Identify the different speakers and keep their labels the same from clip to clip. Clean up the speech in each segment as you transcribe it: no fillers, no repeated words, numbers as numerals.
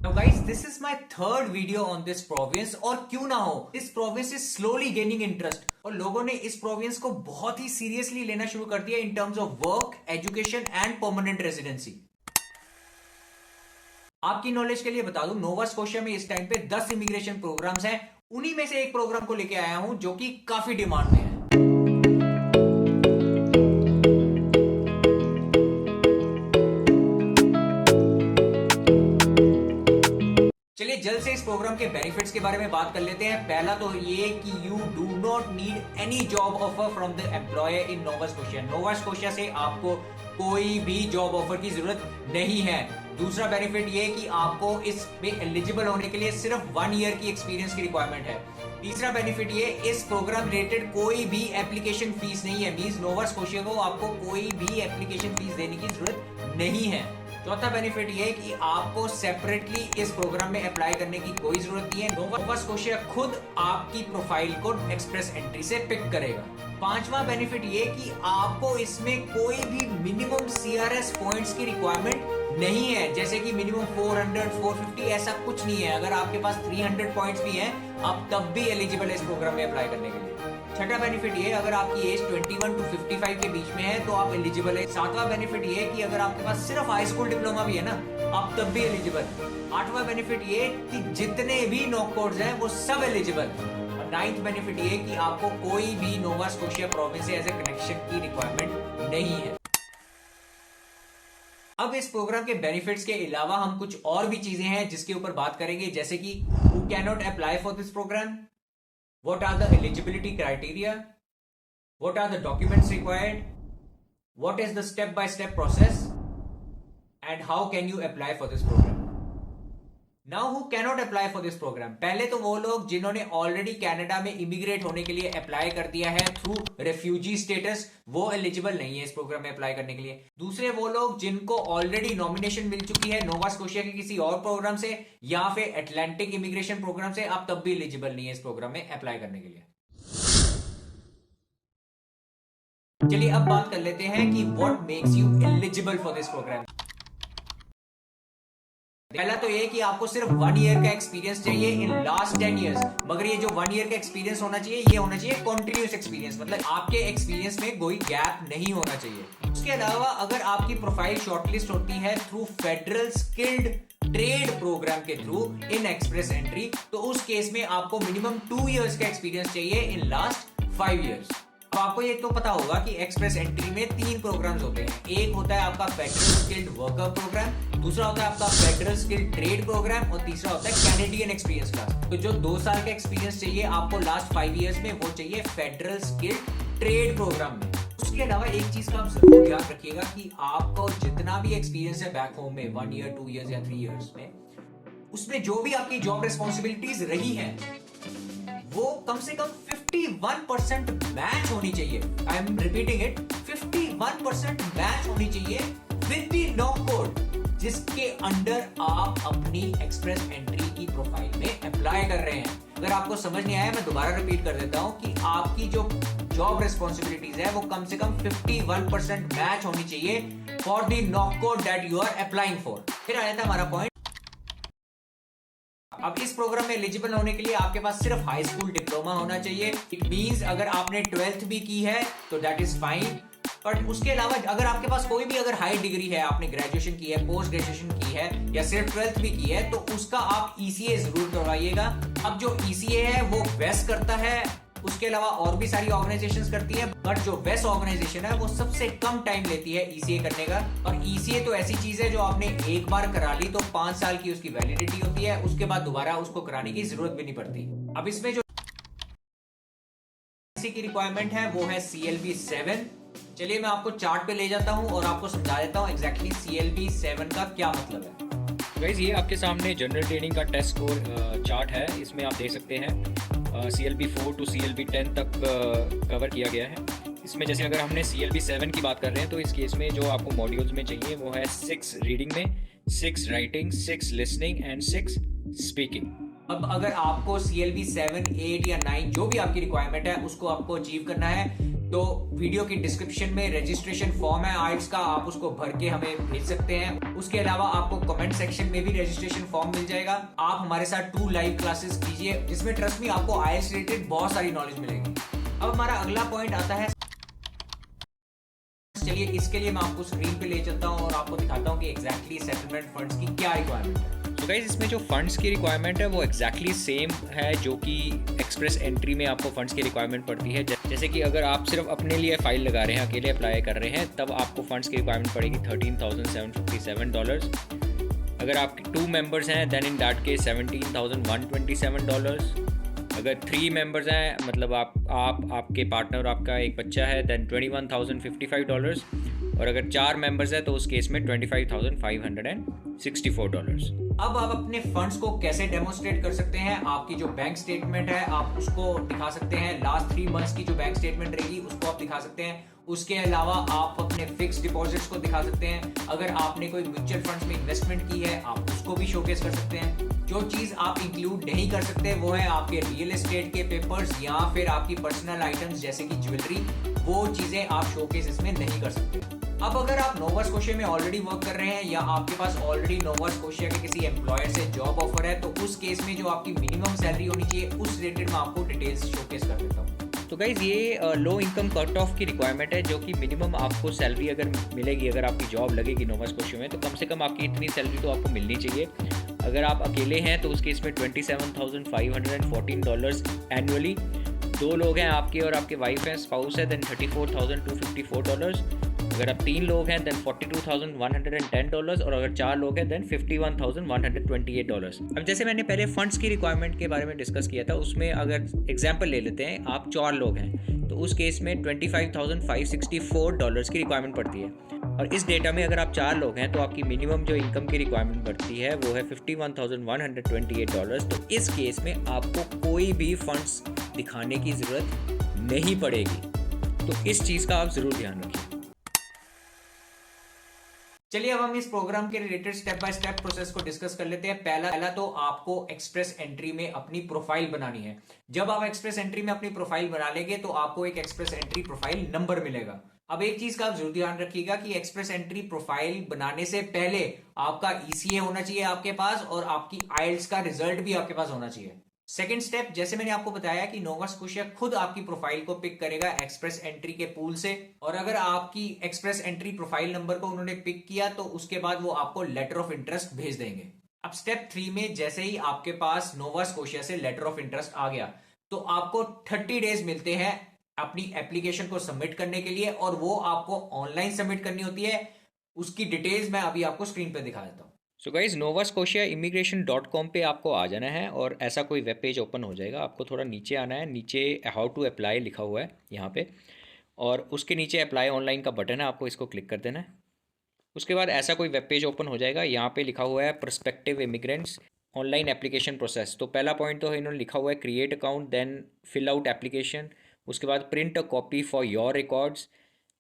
Speaker 1: Now guys, this is my third video on this province और क्यों ना हो, this province is slowly gaining interest और लोगों ने इस province को बहुत ही seriously लेना शुरू कर दिया in terms of work, education and permanent residency. आपकी नॉलेज के लिए बता दूं, नोवा स्कोशिया में इस टाइम पे 10 इमिग्रेशन प्रोग्राम्स हैं। उन्हीं में से एक प्रोग्राम को लेके आया हूं जो कि काफी डिमांड में है। चलिए जल्द से इस प्रोग्राम के बेनिफिट्स के बारे में बात कर लेते हैं। पहला तो ये कि you do not need any job offer from the employer in Nova Scotia. Nova Scotia से आपको कोई भी जॉब ऑफर की जरूरत नहीं है। दूसरा बेनिफिट ये कि आपको इस पे एलिजिबल होने के लिए सिर्फ 1 ईयर की एक्सपीरियंस की रिक्वायरमेंट है। तीसरा बेनिफिट ये, इस प्रोग्राम रिलेटेड कोई भी एप्लीकेशन फीस नहीं है। मींस नोवा स्कोशिया को आपको कोई भी एप्लीकेशन फीस देने की जरूरत नहीं है। चौथा बेनिफिट ये कि आपको सेपरेटली इस प्रोग्राम में अप्लाई करने की कोई जरूरत नहीं है। नोवा स्कोशिया खुद आपकी प्रोफाइल को एक्सप्रेस एंट्री से पिक करेगा। पांचवा बेनिफिट ये कि आपको इसमें कोई भी मिनिमम सीआरएस पॉइंट्स की रिक्वायरमेंट नहीं है, जैसे कि मिनिमम 400, 450 ऐसा कुछ नहीं है। अगर आपके पास 300 पॉइंट्स भी हैं, आप तब भी एलिजिबल है इस प्रोग्राम में अप्लाई करने के लिए। छठा बेनिफिट ये, अगर आपकी एज 21 to 55 के बीच में है तो आप एलिजिबल है। सातवां बेनिफिट ये कि अगर आपके पास सिर्फ हाई स्कूल डिप्लोमा भी है ना, आप तब भी एलिजिबल। आठवां बेनिफिट ये कि जितने भी नॉक कोड्स हैं वो सब एलिजिबल। और नाइन्थ बेनिफिट ये कि आपको कोई भी नोवा स्कोशिया प्रोविंस से एज ए कनेक्शन की रिक्वायरमेंट नहीं है। अब इस प्रोग्राम के बेनिफिट्स के अलावा हम कुछ और भी चीजें हैं जिसके ऊपर बात करेंगे, जैसे कि who can not apply for this program, what are the eligibility criteria, what are the documents required, what is the step by step process, and how can you apply for this program. Now who cannot apply for this program? पहले तो वो लोग जिन्होंने already Canada में immigrate होने के लिए apply कर दिया है थ्रू रेफ्यूजी स्टेटस, वो एलिजिबल नहीं है इस प्रोग्राम में अप्लाई करने के लिए। दूसरे वो लोग जिनको ऑलरेडी नॉमिनेशन मिल चुकी है नोवा स्कोशिया के किसी और प्रोग्राम से या फिर अटलांटिक इमिग्रेशन प्रोग्राम से, आप तब भी एलिजिबल नहीं है इस प्रोग्राम में अप्लाई करने के लिए। चलिए अब बात कर लेते हैं कि what makes you eligible for this program. पहला तो ये कि आपको सिर्फ 1 ईयर का एक्सपीरियंस चाहिए इन लास्ट 10 इयर्स। मगर ये जो 1 ईयर का एक्सपीरियंस होना चाहिए, ये होना चाहिए कॉन्टिन्यूस एक्सपीरियंस, मतलब आपके एक्सपीरियंस में कोई गैप नहीं होना चाहिए। उसके अलावा अगर आपकी प्रोफाइल शॉर्टलिस्ट होती है through federal skilled trade program के थ्रू इन एक्सप्रेस एंट्री, तो उस केस में आपको मिनिमम 2 इयर्स का एक्सपीरियंस चाहिए इन लास्ट 5 इयर्स। अब आपको ये तो पता होगा कि एक्सप्रेस एंट्री में 3 प्रोग्राम्स होते हैं। एक होता है आपका फेडरल स्किल्ड वर्कर प्रोग्राम, दूसरा होता है आपका फेडरल स्किल्ड ट्रेड प्रोग्राम और तीसरा होता है कैनेडियन एक्सपीरियंस क्लास। तो जो 2 साल का एक्सपीरियंस चाहिए आपको लास्ट 5 इयर्स में, वो चाहिए फेडरल स्किल्ड ट्रेड प्रोग्राम में। उसके अलावा एक चीज का आप जरूर याद रखिएगा कि आपको जितना भी एक्सपीरियंस है बैक होम में 1 ईयर, 2 इयर्स या 3 इयर्स में, उसमें जो भी आपकी जॉब रिस्पॉन्सिबिलिटीज रही हैं वो कम से कम 51% मैच होनी चाहिए। I am repeating it, 51% match होनी चाहिए विद द नॉक कोड जिसके अंडर आप अपनी एक्सप्रेस एंट्री की प्रोफाइल में अप्लाई कर रहे हैं। अगर आपको समझ नहीं आया, मैं दोबारा रिपीट कर देता हूं कि आपकी जो जॉब रिस्पॉन्सिबिलिटीज है वो कम से कम 51% मैच होनी चाहिए for the NOC code that you are applying for. फिर आया था हमारा पॉइंट। अब इस प्रोग्राम में एलिजिबल होने के लिए आपके पास सिर्फ हाई स्कूल डिप्लोमा होना चाहिए। इट मींस अगर आपने 12th भी की है तो दैट इज फाइन, बट उसके अलावा अगर आपके पास कोई भी अगर हाई डिग्री है, आपने ग्रेजुएशन की है, पोस्ट ग्रेजुएशन की है या सिर्फ 12th भी की है, तो उसका आप ईसीए जरूर करवाइएगा। अब जो ईसीए है वो वेस्ट करता है, उसके अलावा और भी सारी ऑर्गेनाइजेशंस करती है, बट जो वेस्ट ऑर्गेनाइजेशन है वो सबसे कम टाइम लेती है ईसीए करने का। और ईसीए तो ऐसी चीज है जो आपने एक बार करा ली तो 5 साल की उसकी वैलिडिटी होती है, उसके बाद दोबारा उसको कराने की जरूरत भी नहीं पड़ती। अब इसमें जो की रिक्वायरमेंट है वो है CLB 7। चलिए मैं आपको चार्ट पे ले जाता हूं और आपको समझा देता हूं एग्जैक्टली CLB 7 का क्या मतलब है।
Speaker 2: गाइस, ये आपके सामने जनरल ट्रेनिंग का टेस्ट स्कोर चार्ट है। इसमें आप देख सकते हैं CLB 4 to CLB 10 तक कवर किया गया है। इसमें जैसे अगर हमने CLB 7 की बात कर रहे हैं तो इस केस में जो आपको मॉड्यूल्स में चाहिए वो है 6 रीडिंग में, 6 राइटिंग, 6 लिसनिंग एंड 6 स्पीकिंग।
Speaker 1: अब अगर आपको CLB 7, 8 या 9 जो भी आपकी रिक्वायरमेंट है उसको आपको अचीव करना है तो वीडियो की डिस्क्रिप्शन में रजिस्ट्रेशन फॉर्म है आइल्स का, आप उसको भर के हमें भेज सकते हैं। उसके अलावा आपको कमेंट सेक्शन में भी रजिस्ट्रेशन फॉर्म मिल जाएगा। आप हमारे साथ 2 लाइव क्लासेस कीजिए, जिसमें ट्रस्ट मी आपको आइल्स रिलेटेड बहुत सारी नॉलेज मिलेगी। अब हमारा अगला पॉइंट आता है, चलिए इसके लिए मैं आपको स्क्रीन पे ले चलता हूं और आपको दिखाता हूं कि एग्जैक्टली सेटलमेंट फंड्स की क्या रिक्वायरमेंट है।
Speaker 2: तो गाइस इसमें जो फंड्स की रिक्वायरमेंट है वो एग्जैक्टली सेम है जो कि एक्सप्रेस एंट्री में आपको फंड्स की रिक्वायरमेंट पड़ती है। जैसे कि अगर आप सिर्फ अपने लिए फाइल लगा रहे हैं, अकेले अप्लाई कर रहे हैं, तब आपको फंड्स की रिक्वायरमेंट पड़ेगी $13,757। अगर आप 2 मेंबर्स हैं देन इन दैट केस $17,127। अगर 3 मेंबर्स हैं, मतलब आप आपके पार्टनर और आपका एक बच्चा है, देन $21,055। और अगर 4 मेंबर्स है तो उस केस में $25,564।
Speaker 1: अब आप अपने फंड्स को कैसे डेमोन्स्ट्रेट कर सकते हैं? आपकी जो बैंक स्टेटमेंट है आप उसको दिखा सकते हैं, लास्ट 3 मंथ्स की जो बैंक स्टेटमेंट रहेगी उसको आप दिखा सकते हैं। उसके अलावा आप अपने फिक्स डिपॉजिट्स को दिखा सकते हैं। अगर आपने कोई म्यूचुअल फंड्स में इन्वेस्टमेंट की है आप उसको भी शोकेस कर सकते हैं। जो चीज आप इंक्लूड नहीं कर सकते वो है आपके रियल एस्टेट के पेपर्स या फिर आपकी पर्सनल आइटम्स जैसे कि ज्वेलरी, वो चीजें आप शोकेस इसमें नहीं कर सकते। अब अगर आप नोवा स्कोशिया में ऑलरेडी वर्क कर रहे हैं या आपके पास ऑलरेडी नोवा स्कोशिया के किसी एम्प्लॉयर से जॉब ऑफर है, तो उस केस में जो आपकी मिनिमम सैलरी होनी चाहिए उस रिलेटेड मैं आपको डिटेल्स शोकेस कर देता हूँ।
Speaker 2: तो गाइज ये लो इनकम कट ऑफ की रिक्वायरमेंट है, जो कि मिनिमम आपको सैलरी अगर मिलेगी, अगर आपकी जॉब लगेगी नोवा स्कोशिया में, तो कम से कम आपकी इतनी सैलरी तो आपको मिलनी चाहिए। अगर आप अकेले हैं तो उस केस में $27,514 एनुअली। 2 लोग हैं आपके और आपके वाइफ हैं, स्पाउस है, देन $34,254। अगर आप 3 लोग हैं देन $42,110। और अगर 4 लोग हैं देन $51,128। अब जैसे मैंने पहले फंड्स की रिक्वायरमेंट के बारे में डिस्कस किया था, उसमें अगर एग्जांपल ले लेते हैं, आप 4 लोग हैं तो उस केस में $25,564 की रिक्वायरमेंट पड़ती है। और इस डेटा में अगर आप 4 लोग हैं तो आपकी मिनिमम जो इनकम की रिक्वायरमेंट बढ़ती है वो है $51,128। तो इस केस में आपको कोई भी फंड्स दिखाने की ज़रूरत नहीं पड़ेगी। तो इस चीज़ का आप ज़रूर ध्यान रखिए।
Speaker 1: चलिए अब हम इस प्रोग्राम के related step by step process को डिस्कस कर लेते हैं। पहला तो आपको एक्सप्रेस एंट्री में अपनी प्रोफाइल बनानी है। जब आप एक्सप्रेस एंट्री में अपनी प्रोफाइल बना लेंगे तो आपको एक एक्सप्रेस एंट्री प्रोफाइल नंबर मिलेगा। अब एक चीज का आप जरूर ध्यान रखिएगा कि एक्सप्रेस एंट्री प्रोफाइल बनाने से पहले आपका ईसीए होना चाहिए आपके पास और आपकी आइल्स का रिजल्ट भी आपके पास होना चाहिए। सेकेंड स्टेप, जैसे मैंने आपको बताया कि नोवा स्कोशिया खुद आपकी प्रोफाइल को पिक करेगा एक्सप्रेस एंट्री के पूल से, और अगर आपकी एक्सप्रेस एंट्री प्रोफाइल नंबर को उन्होंने पिक किया तो उसके बाद वो आपको लेटर ऑफ इंटरेस्ट भेज देंगे। अब स्टेप 3 में जैसे ही आपके पास नोवा स्कोशिया से लेटर ऑफ इंटरेस्ट आ गया तो आपको 30 डेज मिलते हैं अपनी एप्लीकेशन को सबमिट करने के लिए, और वो आपको ऑनलाइन सबमिट करनी होती है। उसकी डिटेल्स मैं अभी आपको स्क्रीन पे दिखा देता हूँ।
Speaker 2: सो गाइज novascotiaimmigration.com पे आपको आ जाना है और ऐसा कोई वेब पेज ओपन हो जाएगा। आपको थोड़ा नीचे आना है, नीचे हाउ टू अप्लाई लिखा हुआ है यहाँ पे, और उसके नीचे अप्लाई ऑनलाइन का बटन है, आपको इसको क्लिक कर देना है। उसके बाद ऐसा कोई वेब पेज ओपन हो जाएगा। यहाँ पे लिखा हुआ है prospective immigrants online application process. तो पहला पॉइंट तो इन्होंने लिखा हुआ है create account, then fill out application, उसके बाद print a copy for your records,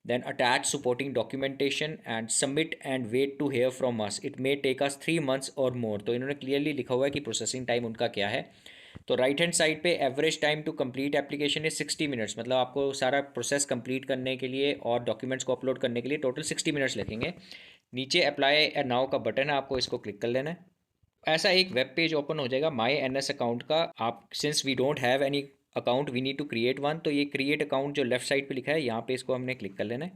Speaker 2: then attach supporting documentation and submit and wait to hear from us, it may take us 3 months or more। तो इन्होंने clearly लिखा हुआ है कि processing time उनका क्या है। तो राइट हैंड साइड पे average time to complete application is 60 minutes, मतलब आपको सारा प्रोसेस कंप्लीट करने के लिए और डॉक्यूमेंट्स को अपलोड करने के लिए टोटल 60 मिनट्स लगेंगे। नीचे अप्लाई नाउ का बटन है, आपको इसको क्लिक कर लेना है। ऐसा एक वेब पेज ओपन हो जाएगा माई एनएस अकाउंट का। आप since we don't have any account we need to create one, तो ये क्रिएट अकाउंट जो लेफ्ट साइड पे लिखा है यहाँ पे इसको हमने क्लिक कर लेना है।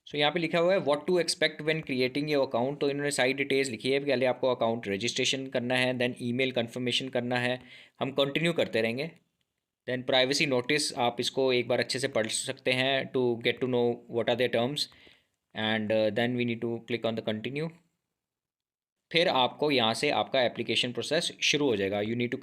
Speaker 2: सो यहाँ पे लिखा हुआ है what to expect when creating your account. तो इन्होंने सारी डिटेल्स लिखी है। पहले आपको अकाउंट रजिस्ट्रेशन करना है, देन ईमेल कंफर्मेशन करना है, हम कंटिन्यू करते रहेंगे। देन प्राइवेसी नोटिस, आप इसको एक बार अच्छे से पढ़ सकते हैं to get to know what are their terms, and then we need to click on the continue. फिर आपको यहाँ से आपका एप्लीकेशन प्रोसेस शुरू हो जाएगा। You need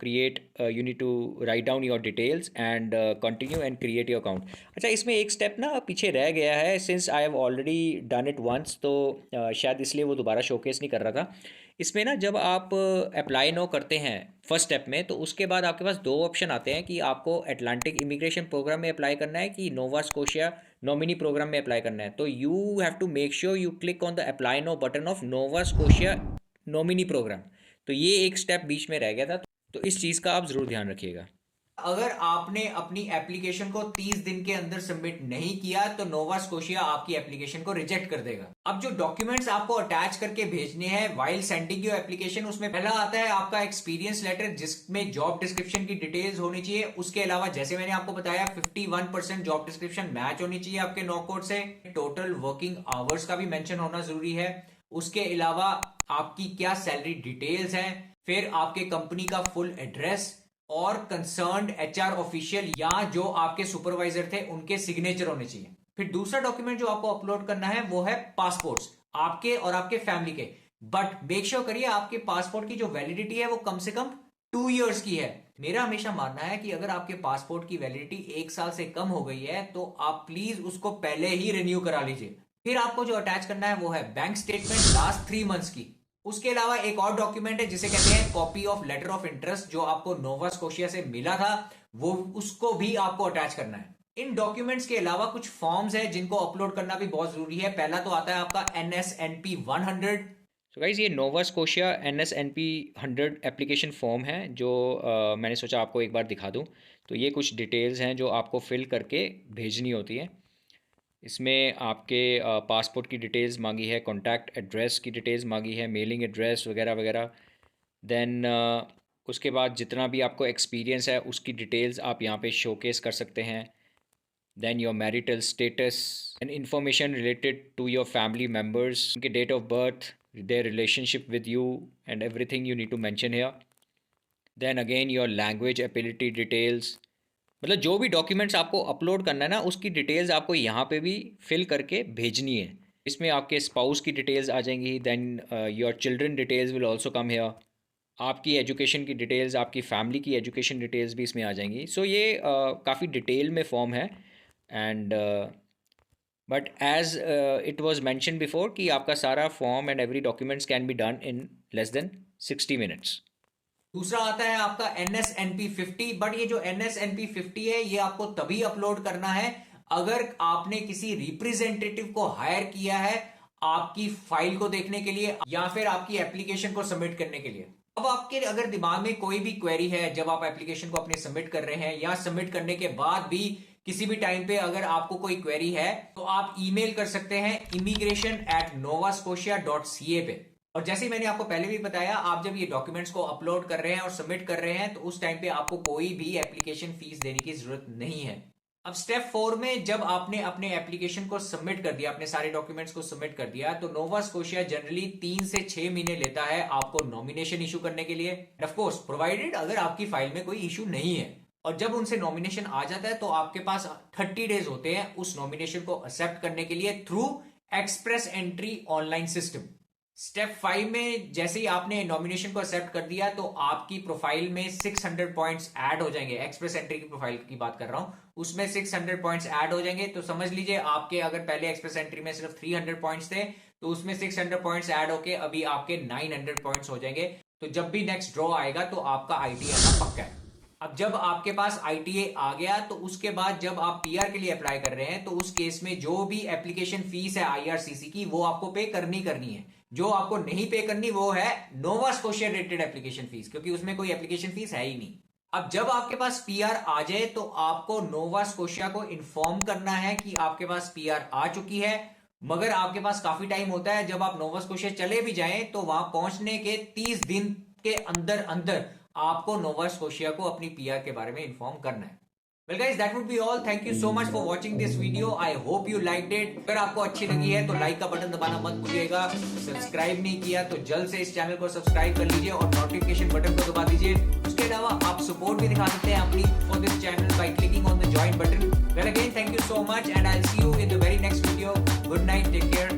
Speaker 2: to write down your details and continue and create your account. अच्छा, इसमें एक स्टेप ना पीछे रह गया है, since I have already done it once, तो शायद इसलिए वो दोबारा शोकेस नहीं कर रहा था। इसमें ना जब आप अप्लाई नो करते हैं फर्स्ट स्टेप में, तो उसके बाद आपके पास 2 ऑप्शन आते हैं कि आपको अटलांटिक इमिग्रेशन प्रोग्राम में अप्लाई करना है कि नोवा स्कोशिया नॉमिनी प्रोग्राम में अप्लाई करना है। तो you have to make sure you click on the apply now button of Nova Scotia nominee program. तो ये एक स्टेप बीच में रह गया था, तो इस चीज़ का आप ज़रूर ध्यान रखिएगा।
Speaker 1: अगर आपने अपनी एप्लीकेशन को 30 दिन के अंदर सबमिट नहीं किया तो नोवा स्कोशिया आपकी एप्लीकेशन को रिजेक्ट कर देगा। अब जो डॉक्यूमेंट्स आपको अटैच करके भेजने हैं व्हाइल सेंडिंग योर एप्लीकेशन, उसमें पहला आता है आपका एक्सपीरियंस लेटर जिसमें जॉब डिस्क्रिप्शन की डिटेल्स होनी चाहिए। उसके अलावा जैसे मैंने आपको बताया 51% जॉब डिस्क्रिप्शन मैच होनी चाहिए आपके नो कोड से। टोटल वर्किंग आवर्स का भी मेंशन होना जरूरी है। उसके अलावा आपकी क्या सैलरी डिटेल्स हैं, फिर आपके कंपनी का फुल एड्रेस और कंसर्न्ड एचआर ऑफिशियल या जो आपके सुपरवाइजर थे उनके सिग्नेचर होने चाहिए। फिर दूसरा डॉक्यूमेंट जो आपको अपलोड करना है वो है पासपोर्ट्स आपके और आपके फैमिली के। बट मेक श्योर करिए आपके पासपोर्ट की जो वैलिडिटी है वो कम से कम 2 इयर्स की है। मेरा हमेशा मानना है कि अगर आपके पासपोर्ट की वैलिडिटी 1 साल से कम हो गई है तो आप प्लीज उसको पहले ही रिन्यू करा लीजिए। फिर आपको जो अटैच करना है वो है बैंक स्टेटमेंट लास्ट 3 मंथ्स की। उसके अलावा एक और डॉक्यूमेंट है जिसे कहते हैं copy of letter of interest, जो आपको नोवा स्कोशिया से मिला था, वो उसको भी आपको अटैच करना है। इन डॉक्यूमेंट्स के अलावा कुछ फॉर्म्स है जिनको अपलोड करना भी बहुत जरूरी है। पहला तो आता है आपका NSNP 100।
Speaker 2: तो गाइज ये Nova Scotia NSNP 100 application form है जो मैंने सोचा आपको एक बार दिखा दूं। तो ये कुछ डिटेल्स हैं जो आपको फिल करके भेजनी होती है। इसमें आपके पासपोर्ट की डिटेल्स मांगी है, कॉन्टैक्ट एड्रेस की डिटेल्स मांगी है, मेलिंग एड्रेस वगैरह वगैरह। देन उसके बाद जितना भी आपको एक्सपीरियंस है उसकी डिटेल्स आप यहाँ पे शोकेस कर सकते हैं। Then your marital status and information related to your family members, उनके date of birth, their relationship with you and everything you need to mention here. Then again your language ability details, मतलब जो भी documents आपको upload करना है ना उसकी details आपको यहाँ पे भी फिल करके भेजनी है। इसमें आपके स्पाउस की डिटेल्स आ जाएंगी। Then your children details will also come here. आपकी एजुकेशन की डिटेल्स, आपकी फैमिली की एजुकेशन डिटेल्स भी इसमें आ जाएंगी। सो ये काफ़ी डिटेल में फॉर्म है। And but as it was mention before कि आपका सारा form and every documents can be done in less than 60 minutes.
Speaker 1: दूसरा आता है आपका NSNP 50। बट ये जो NSNP 50 है ये आपको तभी अपलोड करना है अगर आपने किसी रिप्रेजेंटेटिव को हायर किया है आपकी फाइल को देखने के लिए या फिर आपकी एप्लीकेशन को सबमिट करने के लिए। अब आपके अगर दिमाग में कोई भी क्वेरी है जब आप एप्लीकेशन को अपने सबमिट कर रहे हैं या सबमिट करने के बाद भी किसी भी टाइम पे अगर आपको कोई क्वेरी है तो आप ईमेल कर सकते हैं immigration@novascotia.ca पे। और जैसे मैंने आपको पहले भी बताया, आप जब ये डॉक्यूमेंट्स को अपलोड कर रहे हैं और सबमिट कर रहे हैं तो उस टाइम पे आपको कोई भी एप्लीकेशन फीस देने की जरूरत नहीं है। अब स्टेप 4 में जब आपने अपने एप्लीकेशन को सबमिट कर दिया, अपने सारे डॉक्यूमेंट्स को सबमिट कर दिया, तो नोवा स्कोशिया जनरली 3 से 6 महीने लेता है आपको नॉमिनेशन इशू करने के लिए। ऑफ कोर्स प्रोवाइडेड अगर आपकी फाइल में कोई इशू नहीं है। और जब उनसे नॉमिनेशन आ जाता है तो आपके पास 30 डेज होते हैं उस नॉमिनेशन को एक्सेप्ट करने के लिए through express entry online system. Step 5 में जैसे ही आपने नॉमिनेशन को एक्सेप्ट कर दिया तो आपकी प्रोफाइल में 600 पॉइंट्स ऐड हो जाएंगे। एक्सप्रेस एंट्री की प्रोफाइल की बात कर रहा हूं, उसमें 600 पॉइंट्स ऐड हो जाएंगे। तो समझ लीजिए आपके अगर पहले एक्सप्रेस एंट्री में सिर्फ 300 पॉइंट्स थे तो उसमें 600 पॉइंट्स ऐड होके अभी आपके 900 पॉइंट्स हो जाएंगे। तो जब भी नेक्स्ट ड्रॉ आएगा तो आपका ITA आना पक्का है। अब जब आपके पास ITA आ गया तो उसके बाद जब आप PR के लिए अप्लाई कर रहे हैं तो उस केस में जो भी एप्लीकेशन फीस है IRCC की वो आपको पे करनी है। जो आपको नहीं पे करनी वो है Nova Scotia rated application fees, क्योंकि उसमें कोई एप्लीकेशन फीस है ही नहीं। अब जब आपके पास PR आ जाए तो आपको नोवा स्कोशिया को इन्फॉर्म करना है कि आपके पास PR आ चुकी है। मगर आपके पास काफी टाइम होता है, जब आप नोवा स्कोशिया चले भी जाएं तो वहां पहुंचने के 30 दिन के अंदर अंदर आपको नोवा स्कोशिया को अपनी PR के बारे में इन्फॉर्म करना है। Well guys, that would be all. Thank you so much for watching this video. I hope you liked it. अगर आपको अच्छी लगी है तो लाइक का बटन दबाना मत भूलिएगा। सब्सक्राइब नहीं किया तो जल्द से इस चैनल को सब्सक्राइब कर लीजिए और नोटिफिकेशन बटन को दबा दीजिए। उसके अलावा आप सपोर्ट भी दिखा सकते हैं अपनी for this channel by clicking on the join button. Well again, thank you so much and I'll see you in the very next video. Good night, take care.